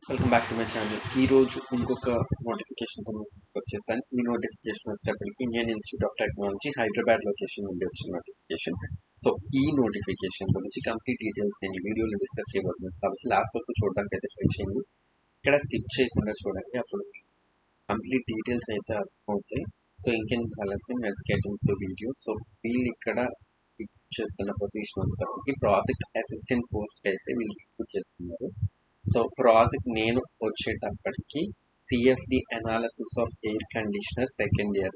Welcome back to my channel. ఈరోజు ఇంకొక నోటిఫికేషన్తో వచ్చేసాను. ఈ నోటిఫికేషన్ వచ్చేటప్పటికి Indian institute of technology Hyderabad location నుండి వచ్చిన నోటిఫికేషన్. సో ఈ నోటిఫికేషన్ గురించి కంప్లీట్ డీటెయిల్స్ నేను ఈ వీడియోలో డిస్కస్ చేయబోతున్నాను, కాబట్టి లాస్ట్ వరకు చూడడానికి అయితే ట్రై చేయండి. ఇక్కడ స్కిప్ చేయకుండా చూడండి, అప్పుడు కంప్లీట్ డీటెయిల్స్ అయితే అర్థమవుతాయి. సో ఇంకెందుకు ఆలస్యం, let's get in to video. So వీళ్ళు ఇక్కడ రిక్రూట్ చేస్తున్న పొజిషన్ వచ్చేటప్పటికి ప్రాజెక్ట్ అసిస్టెంట్ పోస్ట్ అయితే వీళ్ళు రిక్రూట్ చేస్తున్నారు. సో ప్రాజెక్ట్ నేను వచ్చేటప్పటికి CFD analysis of air conditioner second year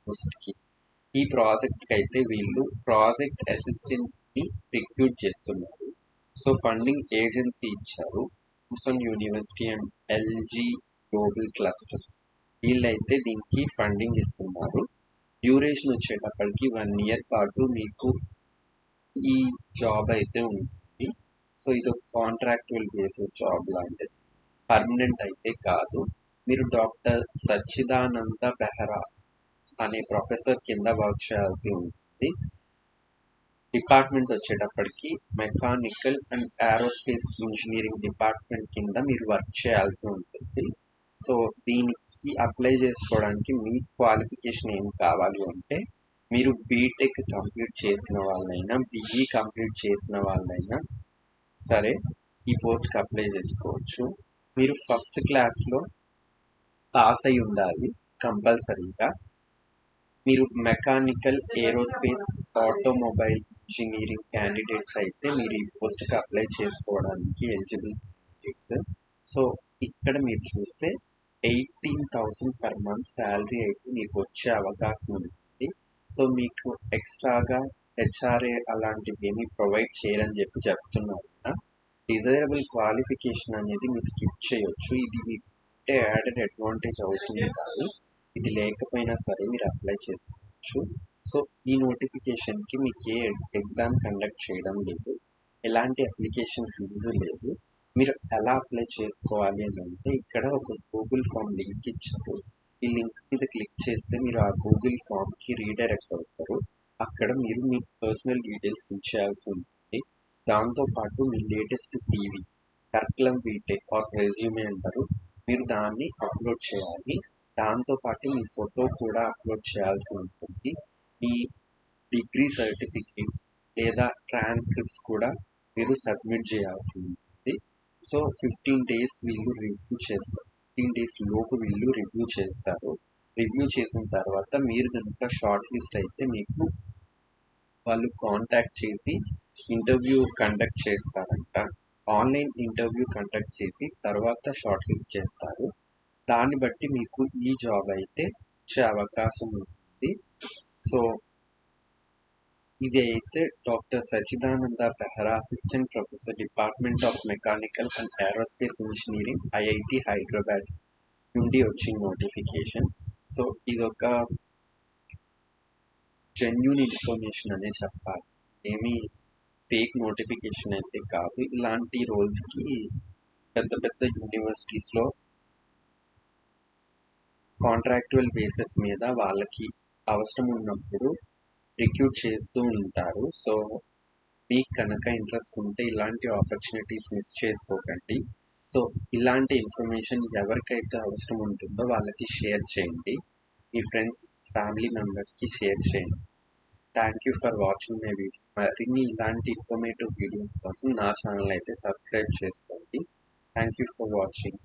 పోస్ట్కి ఈ ప్రాజెక్ట్కి అయితే వీళ్ళు ప్రాజెక్ట్ అసిస్టెంట్ని రిక్రూట్ చేస్తున్నారు. సో ఫండింగ్ ఏజెన్సీ ఇచ్చారు, Ulsan university and LG global cluster. వీళ్ళైతే దీనికి ఫండింగ్ ఇస్తున్నారు. డ్యూరేషన్ వచ్చేటప్పటికి 1 year పాటు మీకు ఈ జాబ్ అయితే ఉంటుంది. సో ఇది ఒక కాంట్రాక్చువల్ బేసిస్ జాబ్ లాంటిది, పర్మనెంట్ అయితే కాదు. మీరు డాక్టర్ సచ్చిదానంద బెహ్రా అనే ప్రొఫెసర్ కింద వర్క్ చేయాల్సి ఉంటుంది. డిపార్ట్మెంట్ వచ్చేటప్పటికి mechanical and aerospace engineering department కింద మీరు వర్క్ చేయాల్సి ఉంటుంది. సో దీనికి అప్లై చేసుకోవడానికి మీ క్వాలిఫికేషన్ ఏం కావాలి అంటే, మీరు బీటెక్ కంప్లీట్ చేసిన వాళ్ళైనా బీఈ కంప్లీట్ చేసిన వాళ్ళైనా సరే ఈ పోస్ట్కి అప్లై చేసుకోవచ్చు. మీరు ఫస్ట్ క్లాస్లో పాస్ అయి ఉండాలి కంపల్సరీగా. మీరు mechanical, aerospace, automobile engineering candidates అయితే మీరు ఈ పోస్ట్కి అప్లై చేసుకోవడానికి ఎలిజిబుల్ క్యాండిడేట్స్. సో ఇక్కడ మీరు చూస్తే 18,000 పర్ మంత్ శాలరీ అయితే మీకు వచ్చే అవకాశం ఉంటుంది. సో మీకు ఎక్స్ట్రాగా హెచ్ఆర్ఏ అలాంటివి ఏమీ ప్రొవైడ్ చేయరని చెప్తున్నారు కదా. డిజైరబుల్ క్వాలిఫికేషన్ అనేది మీరు స్కిప్ చేయొచ్చు, ఇది మీకు యాడెడ్ అడ్వాంటేజ్ అవుతుంది కాదు. ఇది లేకపోయినా సరే మీరు అప్లై చేసుకోవచ్చు. సో ఈ నోటిఫికేషన్కి మీకు ఏ ఎగ్జామ్ కండక్ట్ చేయడం లేదు, ఎలాంటి అప్లికేషన్ ఫీజు లేదు. మీరు ఎలా అప్లై చేసుకోవాలి అని అంటే, ఇక్కడ ఒక గూగుల్ ఫామ్ లింక్ ఇచ్చారు. ఈ లింక్ మీద క్లిక్ చేస్తే మీరు ఆ గూగుల్ ఫామ్కి రీడైరెక్ట్ అవుతారు. అక్కడ మీరు మీ పర్సనల్ డీటెయిల్స్ ఫిల్ చేయాల్సి ఉంటుంది. దాంతోపాటు మీ latest CV, curriculum BTech or resume అంటారు, మీరు దాన్ని అప్లోడ్ చేయాలి. దాంతోపాటు మీ ఫోటో కూడా అప్లోడ్ చేయాల్సి ఉంటుంది. మీ డిగ్రీ సర్టిఫికేట్స్ లేదా ట్రాన్స్క్రిప్ట్స్ కూడా మీరు సబ్మిట్ చేయాల్సి ఉంటుంది. సో 15 days వీళ్ళు రివ్యూ చేస్తారు, 15 days లోపు వీళ్ళు రివ్యూ చేస్తారు. రివ్యూ చేసిన తర్వాత మీరు కనుక షార్ట్ లిస్ట్ అయితే మీకు వాళ్ళు కాంటాక్ట్ చేసి ఇంటర్వ్యూ కండక్ట్ చేస్తారంట. ఆన్లైన్ ఇంటర్వ్యూ కండక్ట్ చేసి తర్వాత షార్ట్ లిస్ట్ చేస్తారు. దాన్ని బట్టి మీకు ఈ జాబ్ అయితే వచ్చే అవకాశం ఉంటుంది. సో ఇది అయితే doctor Sachchidananda Behra, assistant professor, department of mechanical and aerospace engineering, IIT Hyderabad నుండి వచ్చిన నోటిఫికేషన్. సో ఇదొక జెన్యూన్ ఇన్ఫర్మేషన్ అనే చెప్పాలి, ఏమీ ఫేక్ నోటిఫికేషన్ అయితే కాదు. ఇలాంటి రోల్స్కి పెద్ద పెద్ద యూనివర్సిటీస్లో కాంట్రాక్చువల్ బేసిస్ మీద వాళ్ళకి అవసరం ఉన్నప్పుడు రిక్రూట్ చేస్తూ ఉంటారు. సో మీకు కనుక ఇంట్రెస్ట్ ఉంటే ఇలాంటి ఆపర్చునిటీస్ మిస్ చేసుకోకండి. సో ఇలాంటి ఇన్ఫర్మేషన్ ఎవరికైతే అవసరం ఉంటుందో వాళ్ళకి షేర్ చేయండి, మీ ఫ్రెండ్స్, ఫ్యామిలీ మెంబర్స్కి షేర్ చేయండి. Thank you for watching my video. మరిన్ని ఇలాంటి ఇన్ఫర్మేటివ్ వీడియోస్ కోసం నా ఛానల్ అయితే సబ్స్క్రైబ్ చేసుకోండి. Thank you for watching.